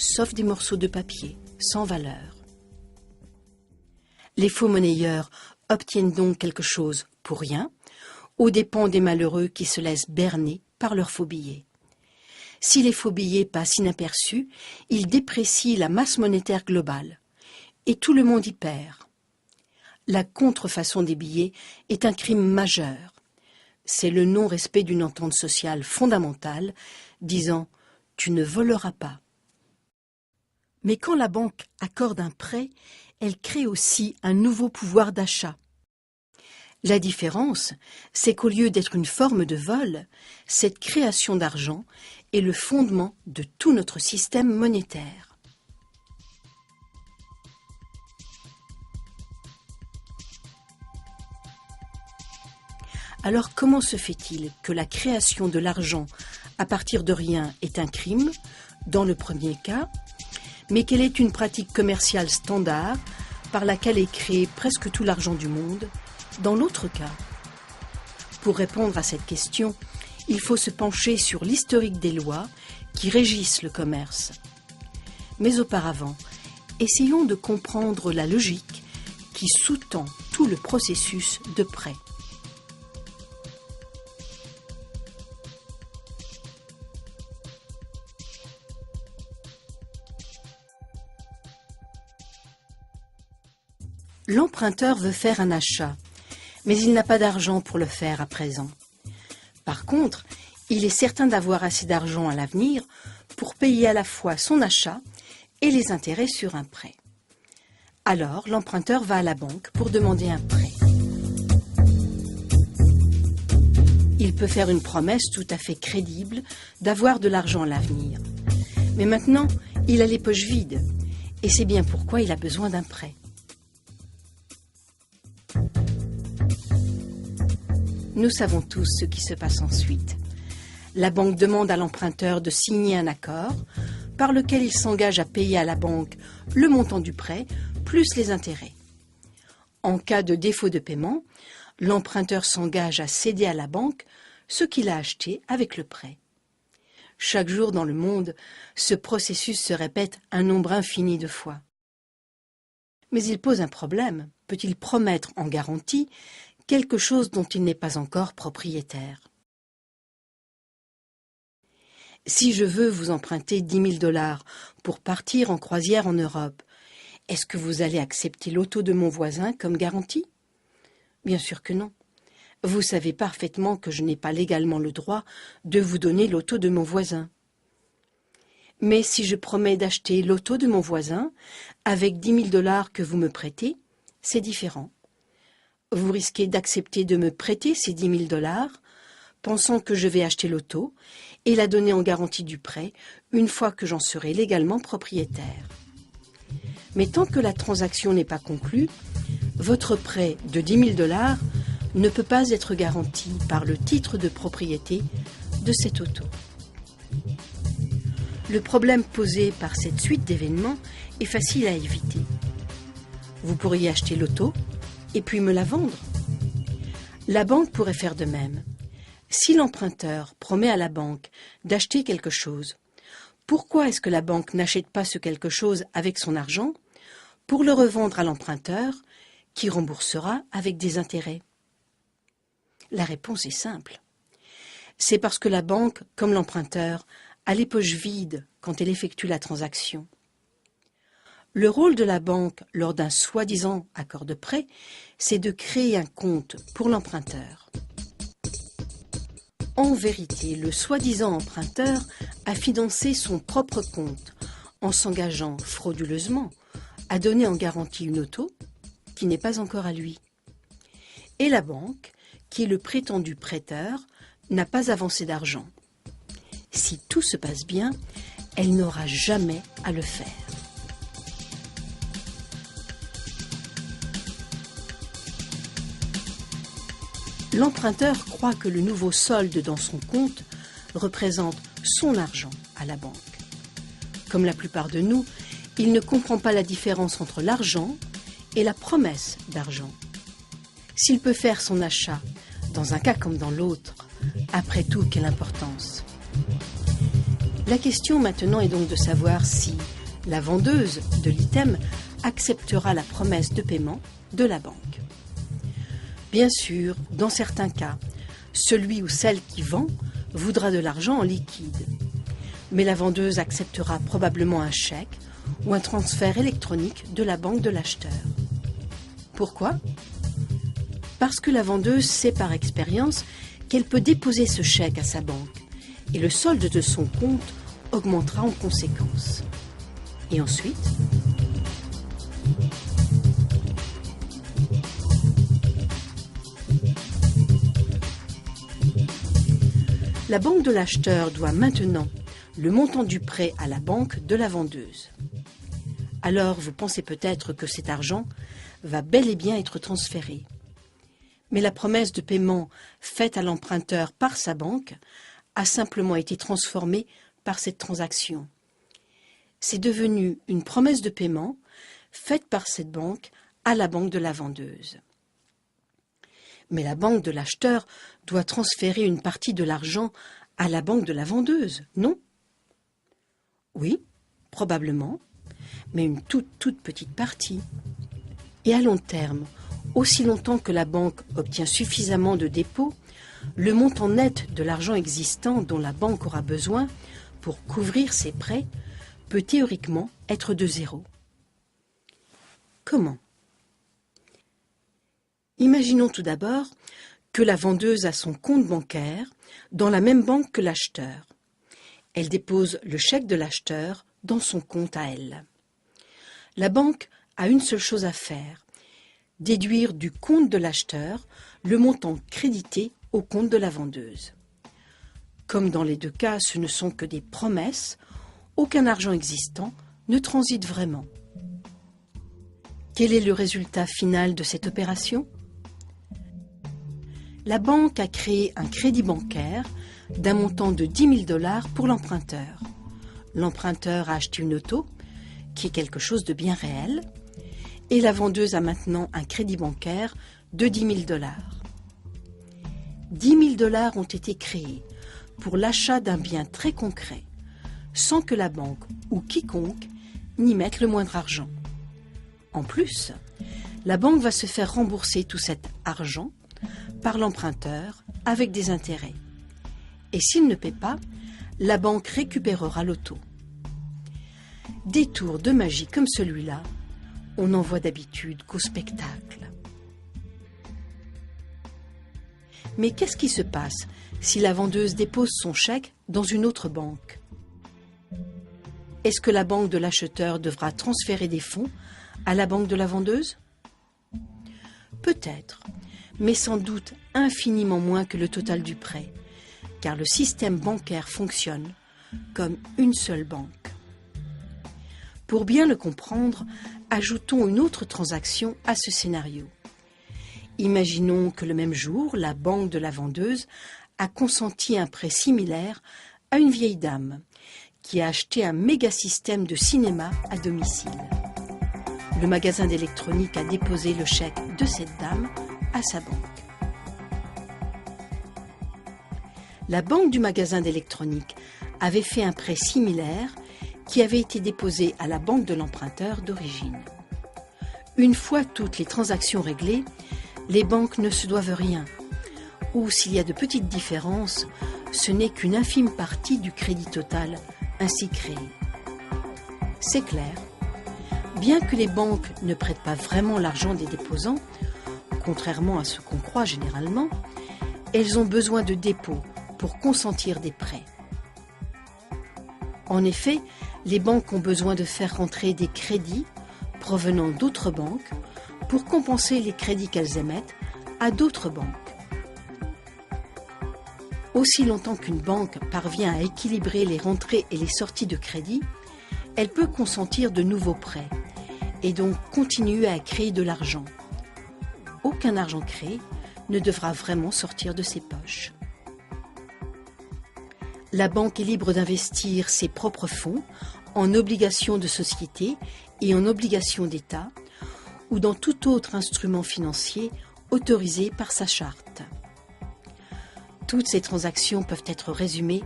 sauf des morceaux de papier, sans valeur. Les faux monnayeurs obtiennent donc quelque chose pour rien, aux dépens des malheureux qui se laissent berner par leurs faux billets. Si les faux billets passent inaperçus, ils déprécient la masse monétaire globale, et tout le monde y perd. La contrefaçon des billets est un crime majeur. C'est le non-respect d'une entente sociale fondamentale, disant « tu ne voleras pas ». Mais quand la banque accorde un prêt, elle crée aussi un nouveau pouvoir d'achat. La différence, c'est qu'au lieu d'être une forme de vol, cette création d'argent est le fondement de tout notre système monétaire. Alors comment se fait-il que la création de l'argent à partir de rien est un crime, dans le premier cas, mais qu'elle est une pratique commerciale standard par laquelle est créé presque tout l'argent du monde, dans l'autre cas? Pour répondre à cette question, il faut se pencher sur l'historique des lois qui régissent le commerce. Mais auparavant, essayons de comprendre la logique qui sous-tend tout le processus de prêt. L'emprunteur veut faire un achat, mais il n'a pas d'argent pour le faire à présent. Par contre, il est certain d'avoir assez d'argent à l'avenir pour payer à la fois son achat et les intérêts sur un prêt. Alors, l'emprunteur va à la banque pour demander un prêt. Il peut faire une promesse tout à fait crédible d'avoir de l'argent à l'avenir. Mais maintenant, il a les poches vides, et c'est bien pourquoi il a besoin d'un prêt. Nous savons tous ce qui se passe ensuite. La banque demande à l'emprunteur de signer un accord par lequel il s'engage à payer à la banque le montant du prêt plus les intérêts. En cas de défaut de paiement, l'emprunteur s'engage à céder à la banque ce qu'il a acheté avec le prêt. Chaque jour dans le monde, ce processus se répète un nombre infini de fois. Mais il pose un problème. Peut-il promettre en garantie quelque chose dont il n'est pas encore propriétaire? Si je veux vous emprunter 10 000 $ pour partir en croisière en Europe, est-ce que vous allez accepter l'auto de mon voisin comme garantie? Bien sûr que non. Vous savez parfaitement que je n'ai pas légalement le droit de vous donner l'auto de mon voisin. Mais si je promets d'acheter l'auto de mon voisin avec 10 000 $ que vous me prêtez, c'est différent. Vous risquez d'accepter de me prêter ces 10 000 $, pensant que je vais acheter l'auto et la donner en garantie du prêt une fois que j'en serai légalement propriétaire. Mais tant que la transaction n'est pas conclue, votre prêt de 10 000 $ ne peut pas être garanti par le titre de propriété de cette auto. Le problème posé par cette suite d'événements est facile à éviter. Vous pourriez acheter l'auto et puis me la vendre. La banque pourrait faire de même. Si l'emprunteur promet à la banque d'acheter quelque chose, pourquoi est-ce que la banque n'achète pas ce quelque chose avec son argent pour le revendre à l'emprunteur qui remboursera avec des intérêts? La réponse est simple. C'est parce que la banque, comme l'emprunteur, a les poches vides quand elle effectue la transaction. Le rôle de la banque lors d'un soi-disant accord de prêt, c'est de créer un compte pour l'emprunteur. En vérité, le soi-disant emprunteur a financé son propre compte en s'engageant frauduleusement à donner en garantie une auto qui n'est pas encore à lui. Et la banque, qui est le prétendu prêteur, n'a pas avancé d'argent. Si tout se passe bien, elle n'aura jamais à le faire. L'emprunteur croit que le nouveau solde dans son compte représente son argent à la banque. Comme la plupart de nous, il ne comprend pas la différence entre l'argent et la promesse d'argent. S'il peut faire son achat dans un cas comme dans l'autre, après tout, quelle importance? La question maintenant est donc de savoir si la vendeuse de l'item acceptera la promesse de paiement de la banque. Bien sûr, dans certains cas, celui ou celle qui vend voudra de l'argent en liquide. Mais la vendeuse acceptera probablement un chèque ou un transfert électronique de la banque de l'acheteur. Pourquoi ? Parce que la vendeuse sait par expérience qu'elle peut déposer ce chèque à sa banque et le solde de son compte augmentera en conséquence. Et ensuite, la banque de l'acheteur doit maintenant le montant du prêt à la banque de la vendeuse. Alors vous pensez peut-être que cet argent va bel et bien être transféré. Mais la promesse de paiement faite à l'emprunteur par sa banque a simplement été transformée par cette transaction. C'est devenu une promesse de paiement faite par cette banque à la banque de la vendeuse. Mais la banque de l'acheteur doit transférer une partie de l'argent à la banque de la vendeuse, non ? Oui, probablement, mais une toute petite partie. Et à long terme, aussi longtemps que la banque obtient suffisamment de dépôts, le montant net de l'argent existant dont la banque aura besoin pour couvrir ses prêts peut théoriquement être de zéro. Comment ? Imaginons tout d'abord que la vendeuse a son compte bancaire dans la même banque que l'acheteur. Elle dépose le chèque de l'acheteur dans son compte à elle. La banque a une seule chose à faire, déduire du compte de l'acheteur le montant crédité au compte de la vendeuse. Comme dans les deux cas, ce ne sont que des promesses, aucun argent existant ne transite vraiment. Quel est le résultat final de cette opération ? La banque a créé un crédit bancaire d'un montant de 10 000 $ pour l'emprunteur. L'emprunteur a acheté une auto, qui est quelque chose de bien réel, et la vendeuse a maintenant un crédit bancaire de 10 000 $. 10 000 $ ont été créés pour l'achat d'un bien très concret, sans que la banque ou quiconque n'y mette le moindre argent. En plus, la banque va se faire rembourser tout cet argent par l'emprunteur avec des intérêts. Et s'il ne paie pas, la banque récupérera l'auto. Des tours de magie comme celui-là, on n'en voit d'habitude qu'au spectacle. Mais qu'est-ce qui se passe si la vendeuse dépose son chèque dans une autre banque ? Est-ce que la banque de l'acheteur devra transférer des fonds à la banque de la vendeuse ? Peut-être, mais sans doute infiniment moins que le total du prêt, car le système bancaire fonctionne comme une seule banque. Pour bien le comprendre, ajoutons une autre transaction à ce scénario. Imaginons que le même jour, la banque de la vendeuse a consenti un prêt similaire à une vieille dame qui a acheté un méga système de cinéma à domicile. Le magasin d'électronique a déposé le chèque de cette dame à sa banque. La banque du magasin d'électronique avait fait un prêt similaire qui avait été déposé à la banque de l'emprunteur d'origine. Une fois toutes les transactions réglées, les banques ne se doivent rien, ou s'il y a de petites différences, ce n'est qu'une infime partie du crédit total ainsi créé. C'est clair. Bien que les banques ne prêtent pas vraiment l'argent des déposants, contrairement à ce qu'on croit généralement, elles ont besoin de dépôts pour consentir des prêts. En effet, les banques ont besoin de faire rentrer des crédits provenant d'autres banques pour compenser les crédits qu'elles émettent à d'autres banques. Aussi longtemps qu'une banque parvient à équilibrer les rentrées et les sorties de crédit, elle peut consentir de nouveaux prêts et donc continuer à créer de l'argent. Aucun argent créé ne devra vraiment sortir de ses poches. La banque est libre d'investir ses propres fonds en obligations de société et en obligations d'État ou dans tout autre instrument financier autorisé par sa charte. Toutes ces transactions peuvent être résumées